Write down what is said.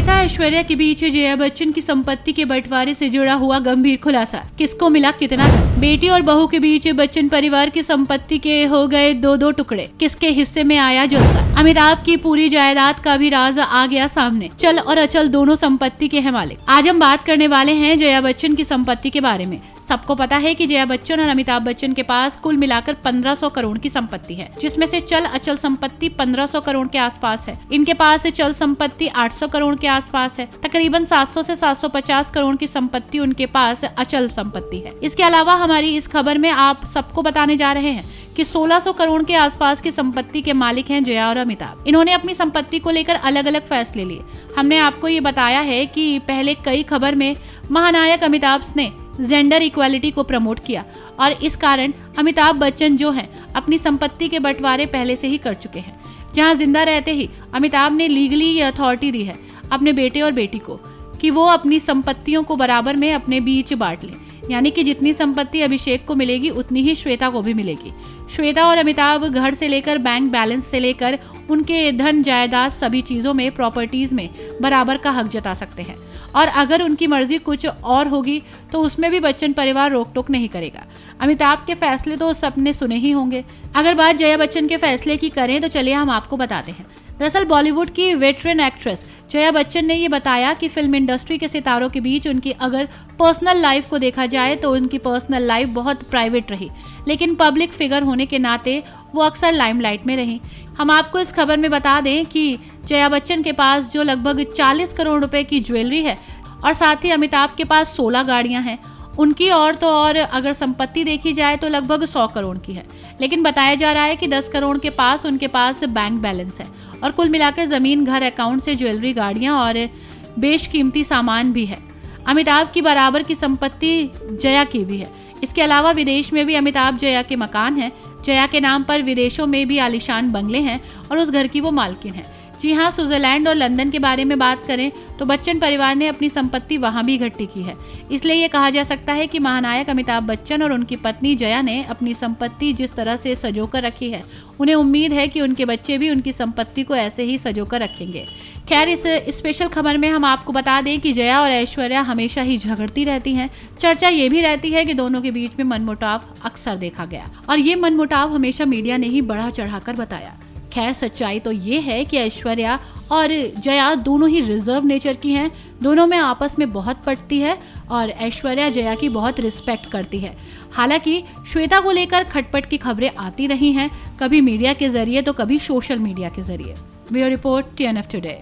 श्वेता ऐश्वर्या के बीच जया बच्चन की संपत्ति के बंटवारे से जुड़ा हुआ गंभीर खुलासा। किसको मिला कितना? बेटी और बहू के बीच बच्चन परिवार की संपत्ति के हो गए दो टुकड़े। किसके हिस्से में आया जलसा? अमिताभ की पूरी जायदाद का भी राज आ गया सामने। चल और अचल दोनों संपत्ति के हैं मालिक। आज हम बात करने वाले हैं जया बच्चन की संपत्ति के बारे में। सबको पता है कि जया बच्चन और अमिताभ बच्चन के पास कुल मिलाकर 1500 करोड़ की संपत्ति है, जिसमें से चल अचल संपत्ति 1500 करोड़ के आसपास है। इनके पास चल संपत्ति 800 करोड़ के आसपास है। तकरीबन 700 से 750 करोड़ की संपत्ति उनके पास अचल संपत्ति है। इसके अलावा हमारी इस खबर में आप सबको बताने जा रहे हैं कि 1600 करोड़ के आसपास की संपत्ति के मालिक हैं जया और अमिताभ। इन्होंने अपनी संपत्ति को लेकर अलग अलग फैसले लिए। हमने आपको ये बताया है कि पहले कई खबर में महानायक अमिताभ ने जेंडर इक्वालिटी को प्रमोट किया और इस कारण अमिताभ बच्चन जो हैं अपनी संपत्ति के बंटवारे पहले से ही कर चुके हैं। जहां जिंदा रहते ही अमिताभ ने लीगली ये अथॉरिटी दी है अपने बेटे और बेटी को कि वो अपनी संपत्तियों को बराबर में अपने बीच बांट लें, यानी कि जितनी संपत्ति अभिषेक को मिलेगी उतनी ही श्वेता को भी मिलेगी। श्वेता और अमिताभ घर से लेकर बैंक बैलेंस से लेकर उनके धन जायदाद सभी चीजों में प्रॉपर्टीज में बराबर का हक जता सकते हैं और अगर उनकी मर्जी कुछ और होगी तो उसमें भी बच्चन परिवार रोक टोक नहीं करेगा। अमिताभ के फैसले तो सबने सुने ही होंगे। अगर बात जया बच्चन के फैसले की करें तो चलिए हम आपको बताते हैं। दरअसल बॉलीवुड की वेटरन एक्ट्रेस जया बच्चन ने ये बताया कि फिल्म इंडस्ट्री के सितारों के बीच उनकी अगर पर्सनल लाइफ को देखा जाए तो उनकी पर्सनल लाइफ बहुत प्राइवेट रही, लेकिन पब्लिक फिगर होने के नाते वो अक्सर लाइमलाइट में रही। हम आपको इस खबर में बता दें कि जया बच्चन के पास जो लगभग 40 करोड़ रुपए की ज्वेलरी है और साथ ही अमिताभ के पास 16 गाड़ियां हैं, उनकी और तो और अगर संपत्ति देखी जाए तो लगभग 100 करोड़ की है। लेकिन बताया जा रहा है कि 10 करोड़ के पास उनके पास बैंक बैलेंस है और कुल मिलाकर जमीन, घर, अकाउंट से ज्वेलरी, गाड़ियां और बेशकीमती सामान भी है। अमिताभ की बराबर की संपत्ति जया की भी है। इसके अलावा विदेश में भी अमिताभ जया के मकान हैं। जया के नाम पर विदेशों में भी आलीशान बंगले हैं और उस घर की वो मालकिन है। जी हाँ, स्विट्जरलैंड और लंदन के बारे में बात करें तो बच्चन परिवार ने अपनी संपत्ति वहां भी इकट्ठी की है। इसलिए ये कहा जा सकता है कि महानायक अमिताभ बच्चन और उनकी पत्नी जया ने अपनी संपत्ति जिस तरह से सजोकर रखी है, उन्हें उम्मीद है कि उनके बच्चे भी उनकी संपत्ति को ऐसे ही सजोकर रखेंगे। खैर, इस स्पेशल खबर में हम आपको बता दें कि जया और ऐश्वर्या हमेशा ही झगड़ती रहती हैं। चर्चा ये भी रहती है कि दोनों के बीच में मनमुटाव अक्सर देखा गया और ये मनमुटाव हमेशा मीडिया ने ही बढ़ा चढ़ाकर बताया। खैर, सच्चाई तो ये है कि ऐश्वर्या और जया दोनों ही रिजर्व नेचर की हैं। दोनों में आपस में बहुत पटती है और ऐश्वर्या जया की बहुत रिस्पेक्ट करती है। हालांकि श्वेता को लेकर खटपट की खबरें आती रही हैं, कभी मीडिया के जरिए तो कभी सोशल मीडिया के जरिए। Bureau report, TNF today.